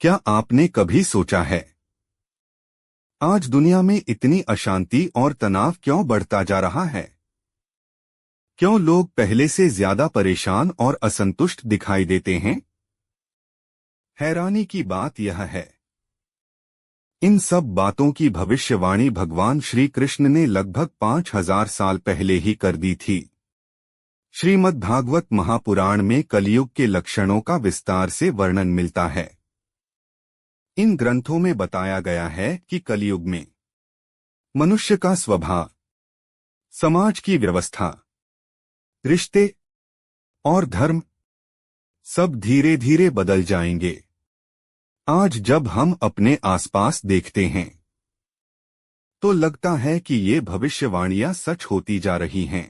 क्या आपने कभी सोचा है, आज दुनिया में इतनी अशांति और तनाव क्यों बढ़ता जा रहा है? क्यों लोग पहले से ज्यादा परेशान और असंतुष्ट दिखाई देते हैं? हैरानी की बात यह है, इन सब बातों की भविष्यवाणी भगवान श्री कृष्ण ने लगभग 5000 साल पहले ही कर दी थी। श्रीमद् भागवत महापुराण में कलयुग के लक्षणों का विस्तार से वर्णन मिलता है। इन ग्रंथों में बताया गया है कि कलयुग में मनुष्य का स्वभाव, समाज की व्यवस्था, रिश्ते और धर्म सब धीरे धीरे बदल जाएंगे। आज जब हम अपने आसपास देखते हैं तो लगता है कि ये भविष्यवाणियां सच होती जा रही हैं।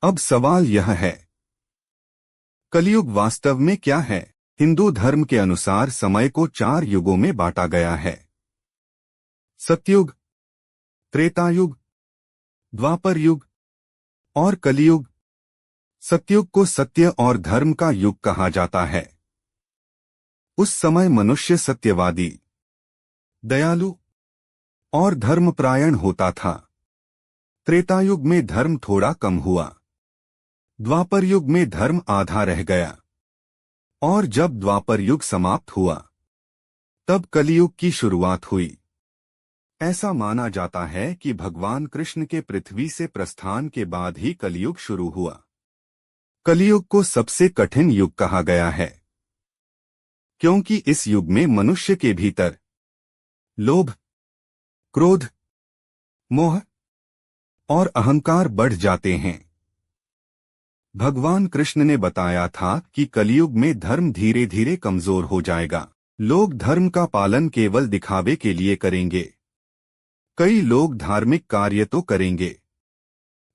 अब सवाल यह है, कलयुग वास्तव में क्या है? हिंदू धर्म के अनुसार समय को 4 युगों में बांटा गया है। सतयुग, त्रेतायुग, द्वापर युग और कलियुग। सतयुग को सत्य और धर्म का युग कहा जाता है। उस समय मनुष्य सत्यवादी, दयालु और धर्मपरायण होता था। त्रेतायुग में धर्म थोड़ा कम हुआ। द्वापर युग में धर्म आधा रह गया और जब द्वापर युग समाप्त हुआ तब कलियुग की शुरुआत हुई। ऐसा माना जाता है कि भगवान कृष्ण के पृथ्वी से प्रस्थान के बाद ही कलियुग शुरू हुआ। कलियुग को सबसे कठिन युग कहा गया है क्योंकि इस युग में मनुष्य के भीतर लोभ, क्रोध, मोह और अहंकार बढ़ जाते हैं। भगवान कृष्ण ने बताया था कि कलयुग में धर्म धीरे धीरे कमजोर हो जाएगा। लोग धर्म का पालन केवल दिखावे के लिए करेंगे। कई लोग धार्मिक कार्य तो करेंगे,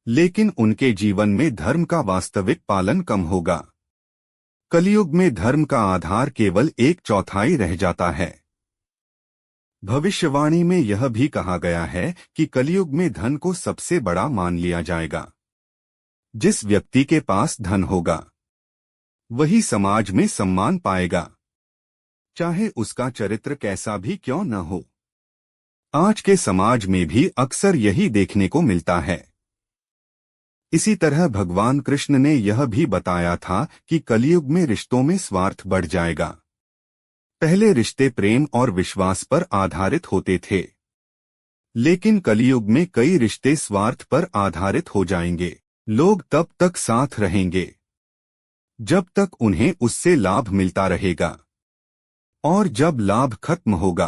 लेकिन उनके जीवन में धर्म का वास्तविक पालन कम होगा। कलयुग में धर्म का आधार केवल 1/4 रह जाता है। भविष्यवाणी में यह भी कहा गया है कि कलयुग में धन को सबसे बड़ा मान लिया जाएगा। जिस व्यक्ति के पास धन होगा वही समाज में सम्मान पाएगा, चाहे उसका चरित्र कैसा भी क्यों न हो। आज के समाज में भी अक्सर यही देखने को मिलता है। इसी तरह भगवान कृष्ण ने यह भी बताया था कि कलयुग में रिश्तों में स्वार्थ बढ़ जाएगा। पहले रिश्ते प्रेम और विश्वास पर आधारित होते थे, लेकिन कलयुग में कई रिश्ते स्वार्थ पर आधारित हो जाएंगे। लोग तब तक साथ रहेंगे जब तक उन्हें उससे लाभ मिलता रहेगा, और जब लाभ खत्म होगा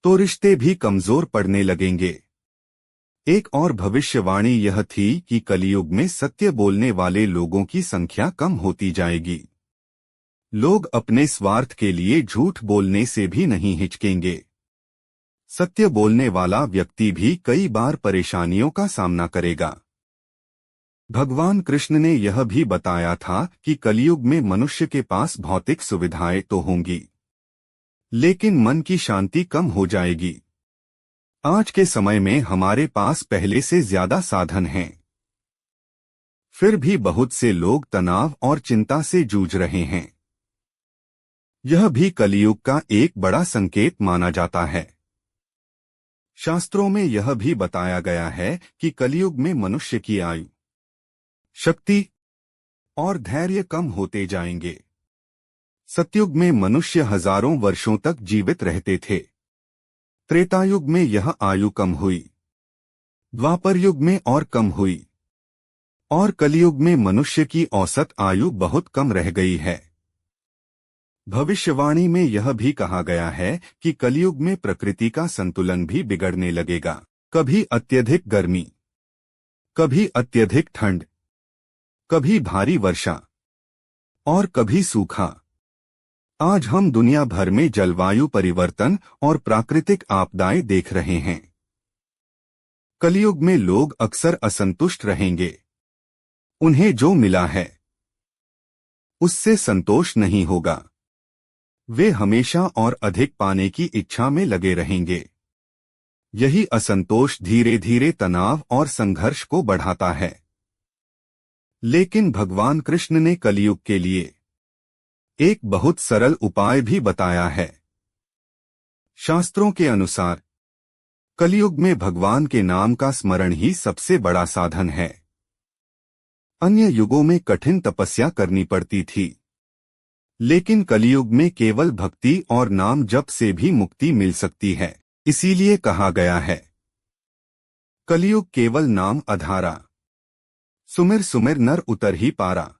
तो रिश्ते भी कमजोर पड़ने लगेंगे। एक और भविष्यवाणी यह थी कि कलयुग में सत्य बोलने वाले लोगों की संख्या कम होती जाएगी। लोग अपने स्वार्थ के लिए झूठ बोलने से भी नहीं हिचकेंगे। सत्य बोलने वाला व्यक्ति भी कई बार परेशानियों का सामना करेगा। भगवान कृष्ण ने यह भी बताया था कि कलयुग में मनुष्य के पास भौतिक सुविधाएं तो होंगी, लेकिन मन की शांति कम हो जाएगी। आज के समय में हमारे पास पहले से ज्यादा साधन हैं, फिर भी बहुत से लोग तनाव और चिंता से जूझ रहे हैं। यह भी कलयुग का एक बड़ा संकेत माना जाता है। शास्त्रों में यह भी बताया गया है कि कलयुग में मनुष्य की आयु, शक्ति और धैर्य कम होते जाएंगे। सतयुग में मनुष्य हजारों वर्षों तक जीवित रहते थे। त्रेतायुग में यह आयु कम हुई, द्वापर युग में और कम हुई, और कलयुग में मनुष्य की औसत आयु बहुत कम रह गई है। भविष्यवाणी में यह भी कहा गया है कि कलयुग में प्रकृति का संतुलन भी बिगड़ने लगेगा। कभी अत्यधिक गर्मी, कभी अत्यधिक ठंड, कभी भारी वर्षा और कभी सूखा। आज हम दुनिया भर में जलवायु परिवर्तन और प्राकृतिक आपदाएं देख रहे हैं। कलयुग में लोग अक्सर असंतुष्ट रहेंगे। उन्हें जो मिला है उससे संतोष नहीं होगा। वे हमेशा और अधिक पाने की इच्छा में लगे रहेंगे। यही असंतोष धीरे धीरे तनाव और संघर्ष को बढ़ाता है। लेकिन भगवान कृष्ण ने कलयुग के लिए एक बहुत सरल उपाय भी बताया है। शास्त्रों के अनुसार कलयुग में भगवान के नाम का स्मरण ही सबसे बड़ा साधन है। अन्य युगों में कठिन तपस्या करनी पड़ती थी, लेकिन कलयुग में केवल भक्ति और नाम जप से भी मुक्ति मिल सकती है। इसीलिए कहा गया है, कलयुग केवल नाम आधारा, सुमिर सुमिर नर उतर ही पारा।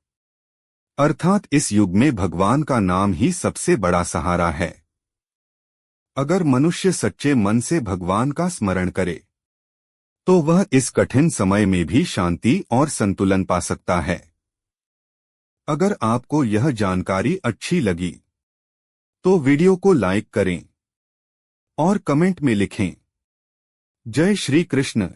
अर्थात इस युग में भगवान का नाम ही सबसे बड़ा सहारा है। अगर मनुष्य सच्चे मन से भगवान का स्मरण करे तो वह इस कठिन समय में भी शांति और संतुलन पा सकता है। अगर आपको यह जानकारी अच्छी लगी तो वीडियो को लाइक करें और कमेंट में लिखें, जय श्री कृष्ण।